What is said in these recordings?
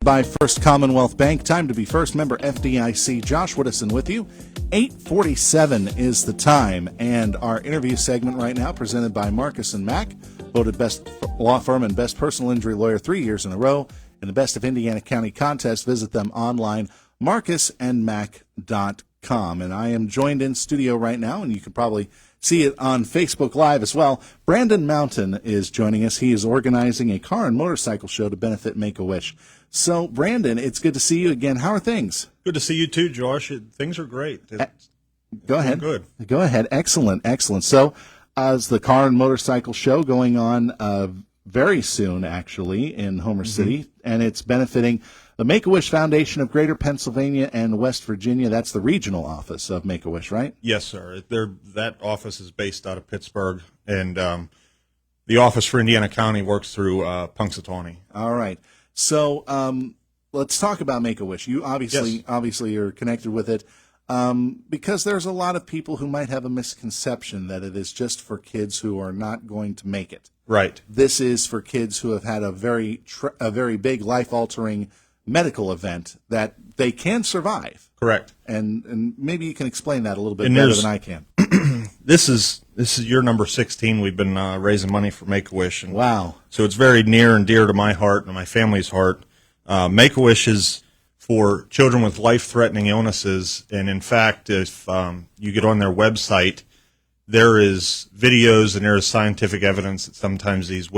By First Commonwealth Bank. Time to be first. Member FDIC. Josh Woodison with you. 8:47 is the time, and our interview segment right now presented by Marcus and Mack, voted best law firm and best personal injury lawyer 3 years in a row in the Best of Indiana County contest. Visit them online, marcusandmack.com. And I am joined in studio right now, and you can probably see it on Facebook Live as well. Brandon Mountain is joining us. He is organizing a car and motorcycle show to benefit Make-A-Wish. So, Brandon, it's good to see you again. How are things? Good to see you too, Josh. Things are great. Go ahead. Good. Go ahead. Excellent, excellent. So, is the car and motorcycle show going on very soon, actually, in Homer City, and it's benefiting the Make-A-Wish Foundation of Greater Pennsylvania and West Virginia. That's the regional office of Make-A-Wish, right? Yes, sir. That office is based out of Pittsburgh, and the office for Indiana County works through Punxsutawney. All right. So let's talk about Make-A-Wish. You obviously are connected with it because there's a lot of people who might have a misconception that it is just for kids who are not going to make it. Right. This is for kids who have had a very big life-altering medical event that they can survive. Correct. And maybe you can explain that a little bit better than I can. This is year number 16. We've been raising money for Make-A-Wish. And wow. So it's very near and dear to my heart and my family's heart. Make-A-Wish is for children with life-threatening illnesses. And in fact, if you get on their website, there is videos and there is scientific evidence that many times these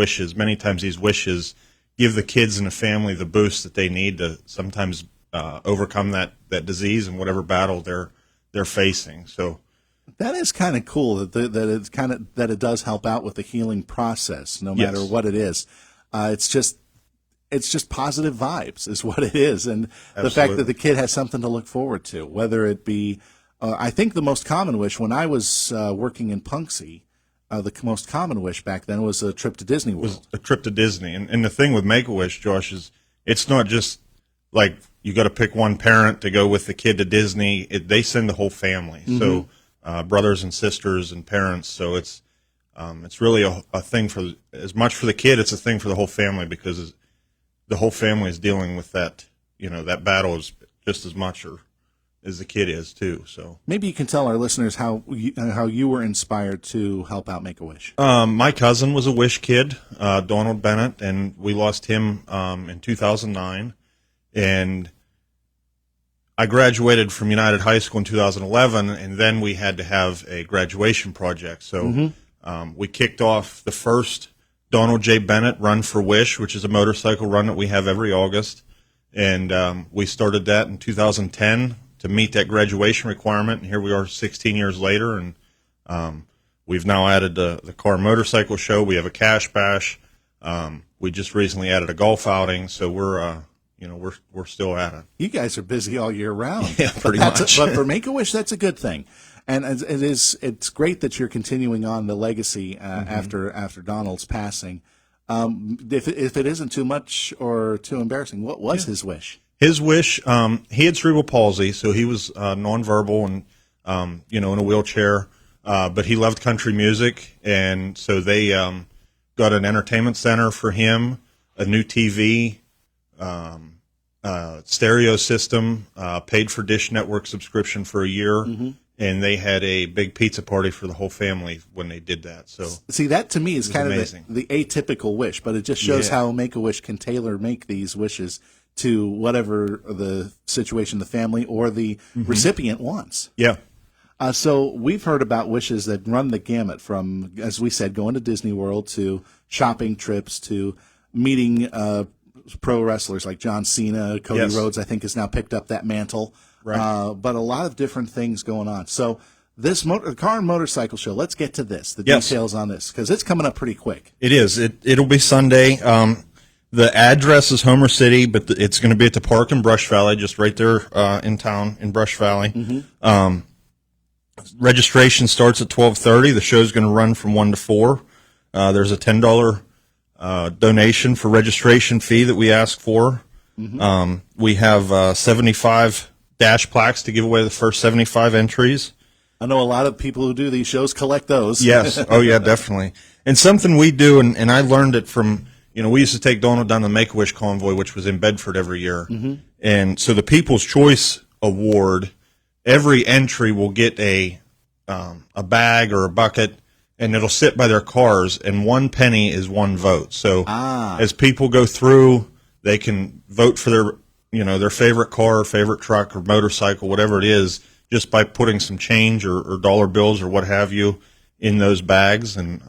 wishes, give the kids and the family the boost that they need to sometimes overcome that disease and whatever battle they're facing. So that is kind of cool that it does help out with the healing process, no matter what it is. It's just positive vibes is what it is, and Absolutely. The fact that the kid has something to look forward to, whether it be, I think the most common wish when I was working in Punxsutawney, the most common wish back then was a trip to Disney World. Was a trip to Disney, and the thing with Make-A-Wish, Josh, is it's not just like you got to pick one parent to go with the kid to Disney. They send the whole family. So. Brothers and sisters and parents, so it's really a thing for as much for the kid. It's a thing for the whole family because the whole family is dealing with that. That battle is just as much as the kid is too. So maybe you can tell our listeners how you were inspired to help out Make-A-Wish. My cousin was a Wish kid, Donald Bennett, and we lost him in 2009, and I graduated from United High School in 2011, and then we had to have a graduation project. So we kicked off the first Donald J. Bennett Run for Wish, which is a motorcycle run that we have every August. And we started that in 2010 to meet that graduation requirement. And here we are 16 years later, and we've now added the car and motorcycle show. We have a cash bash. We just recently added a golf outing, so we're still at it. You guys are busy all year round. Yeah, pretty much. But for Make-A-Wish, that's a good thing. And it's great that you're continuing on the legacy after Donald's passing. If it isn't too much or too embarrassing, what was his wish? His wish, he had cerebral palsy, so he was nonverbal and in a wheelchair. But he loved country music, and so they got an entertainment center for him, a new TV. Stereo system, paid for Dish Network subscription for a year, and they had a big pizza party for the whole family when they did that. So, see, that to me is kind of the atypical wish, but it just shows how Make-A-Wish can tailor-make these wishes to whatever the situation the family or the recipient wants. Yeah. So we've heard about wishes that run the gamut from, as we said, going to Disney World to shopping trips to meeting pro wrestlers like John Cena. Cody Rhodes, I think, has now picked up that mantle. Right. But a lot of different things going on. So this car and motorcycle show, let's get to this, the details on this, because it's coming up pretty quick. It is. It'll be Sunday. The address is Homer City, but it's going to be at the park in Brush Valley, just right there in town in Brush Valley. Registration starts at 12:30. The show's going to run from 1 to 4. There's a $10 donation for registration fee that we ask for. We have 75 dash plaques to give away the first 75 entries. I know a lot of people who do these shows collect those. Yes. Oh, yeah, definitely. And something we do, and I learned it from we used to take Donald down the Make-A-Wish convoy, which was in Bedford every year. And so the People's Choice Award, every entry will get a bag or a bucket, and it'll sit by their cars, and 1 penny is 1 vote. So as people go through, they can vote for their favorite car, favorite truck, or motorcycle, whatever it is, just by putting some change or dollar bills or what have you in those bags. And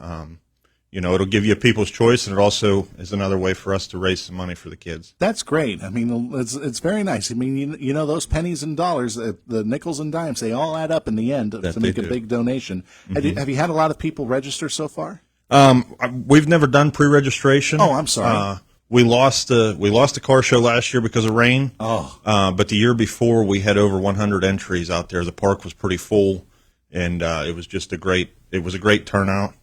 it'll give you a People's Choice, and it also is another way for us to raise some money for the kids. That's great. I mean, it's very nice. I mean, those pennies and dollars, the nickels and dimes, they all add up in the end to make a big donation. Have you had a lot of people register so far? We've never done pre-registration. Oh, I'm sorry. We lost the car show last year because of rain. But the year before, we had over 100 entries out there. The park was pretty full, and it was just a great turnout.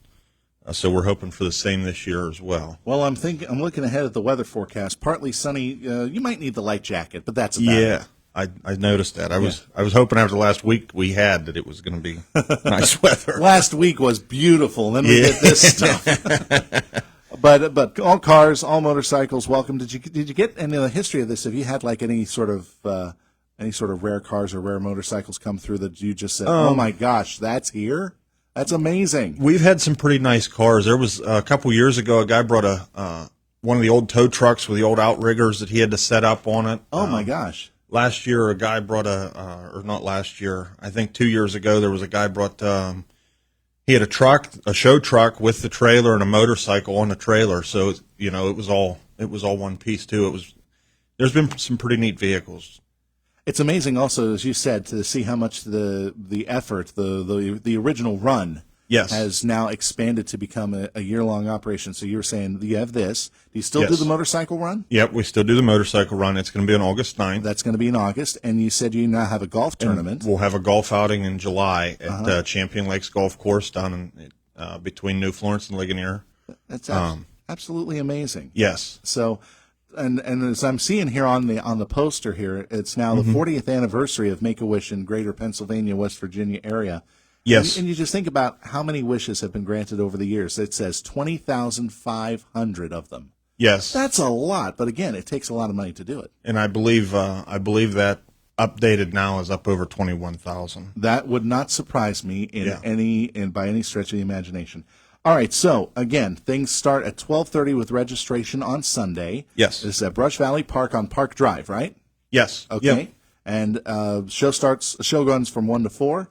So we're hoping for the same this year as well. Well, I'm looking ahead at the weather forecast. Partly sunny. You might need the light jacket, but that's about it. I noticed that. I was hoping after the last week we had that it was going to be nice weather. Last week was beautiful. Then we get this stuff. But all cars, all motorcycles, welcome. Did you get any of the history of this? Have you had like any sort of rare cars or rare motorcycles come through that you just said, "Oh my gosh, that's here"? That's amazing. We've had some pretty nice cars. There was a couple years ago, a guy brought one of the old tow trucks with the old outriggers that he had to set up on it. Oh my gosh. Last year, a guy brought or not last year, I think 2 years ago, there was a guy brought, he had a show truck with the trailer and a motorcycle on the trailer. So, it was all one piece too. There's been some pretty neat vehicles. It's amazing also, as you said, to see how much the effort, the original run has now expanded to become a year-long operation. So you were saying you have this. Do you still do the motorcycle run? Yep, we still do the motorcycle run. It's going to be on August 9th. That's going to be in August. And you said you now have a golf tournament. And we'll have a golf outing in July at Champion Lakes Golf Course down in between New Florence and Ligonier. That's absolutely amazing. Yes. So... And as I'm seeing here on the poster here, it's now the 40th anniversary of Make-A-Wish in Greater Pennsylvania, West Virginia area. Yes. And you just think about how many wishes have been granted over the years. It says 20,500 of them. Yes. That's a lot, but again, it takes a lot of money to do it. And I believe that updated now is up over 21,000. That would not surprise me by any stretch of the imagination. All right, so, again, things start at 12:30 with registration on Sunday. Yes. This is at Brush Valley Park on Park Drive, right? Yes. Okay. Yep. And show guns from 1 to 4.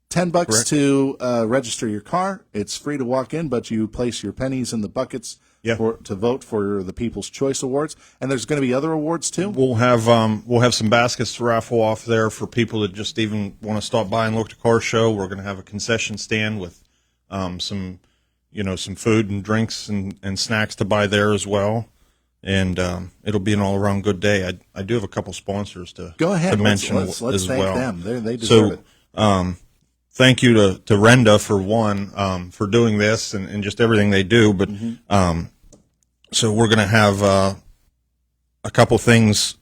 $10 Correct. to register your car. It's free to walk in, but you place your pennies in the buckets to vote for the People's Choice Awards. And there's going to be other awards, too? We'll have some baskets to raffle off there for people that just even want to stop by and look at the car show. We're going to have a concession stand with some food and drinks and snacks to buy there as well. And it'll be an all-around good day. I do have a couple sponsors to mention let's as thank well. them. They deserve it. Thank you to Renda for one, for doing this and just everything they do. But so we're going to have a couple things,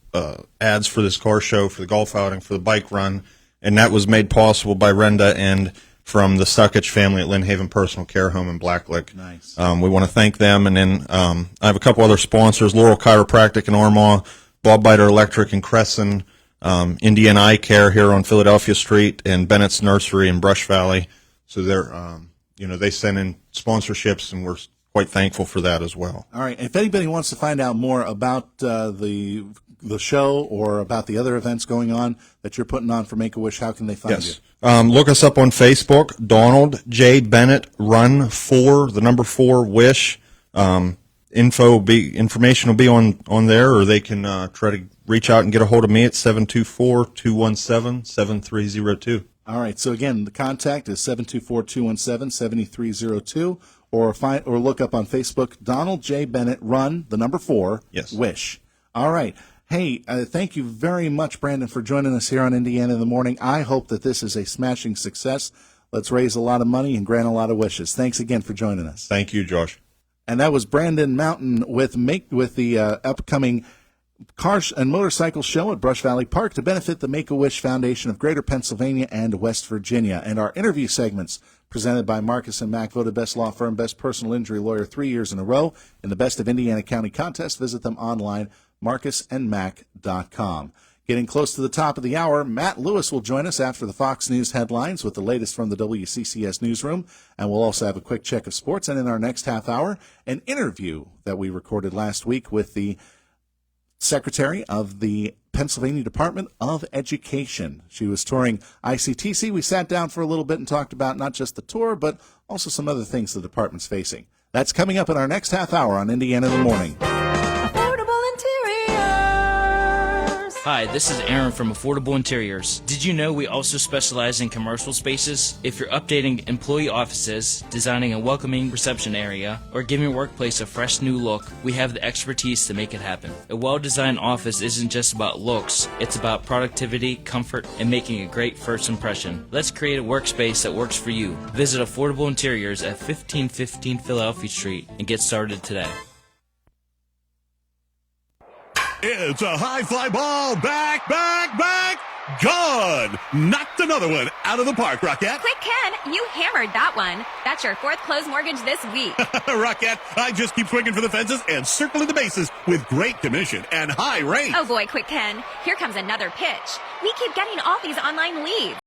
ads for this car show, for the golf outing, for the bike run, and that was made possible by Renda and from the Stuckich family at Lynn Haven Personal Care Home in Blacklick. Nice. We want to thank them. And then I have a couple other sponsors, Laurel Chiropractic in Armaugh, Bob Biter Electric in Crescent, Indian Eye Care here on Philadelphia Street, and Bennett's Nursery in Brush Valley. So they're, they send in sponsorships, and we're quite thankful for that as well. All right. If anybody wants to find out more about the show or about the other events going on that you're putting on for Make-A-Wish, how can they find you? Look us up on Facebook, Donald J. Bennett Run 4, the number 4 Wish. Information will be on there, or they can try to reach out and get a hold of me at 724-217-7302. All right. So again, the contact is 724-217-7302, or look up on Facebook, Donald J. Bennett Run, the number 4 Wish. All right. Hey, thank you very much, Brandon, for joining us here on Indiana in the Morning. I hope that this is a smashing success. Let's raise a lot of money and grant a lot of wishes. Thanks again for joining us. Thank you, Josh. And that was Brandon Mountain with the upcoming car and motorcycle show at Brush Valley Park to benefit the Make-A-Wish Foundation of Greater Pennsylvania and West Virginia. And our interview segments presented by Marcus and Mack, voted best law firm, best personal injury lawyer 3 years in a row in the Best of Indiana County contest. Visit them online, marcusandmack.com. Getting close to the top of the hour, Matt Lewis will join us after the Fox News headlines with the latest from the WCCS newsroom, and we'll also have a quick check of sports. And in our next half hour, an interview that we recorded last week with the Secretary of the Pennsylvania Department of Education. She was touring ICTC. We sat down for a little bit and talked about not just the tour, but also some other things the department's facing. That's coming up in our next half hour on Indiana in the Morning. Affordable Interiors. Hi, this is Aaron from Affordable Interiors. Did you know we also specialize in commercial spaces? If you're updating employee offices, designing a welcoming reception area, or giving your workplace a fresh new look, we have the expertise to make it happen. A well-designed office isn't just about looks, it's about productivity, comfort, and making a great first impression. Let's create a workspace that works for you. Visit Affordable Interiors at 1515 Philadelphia Street and get started today. It's a high fly ball. Back. Gone. Knocked another one out of the park, Rocket. Quick, Ken, you hammered that one. That's your fourth closed mortgage this week. Rocket, I just keep swinging for the fences and circling the bases with great commission and high rates. Oh boy, Quick, Ken, here comes another pitch. We keep getting all these online leads.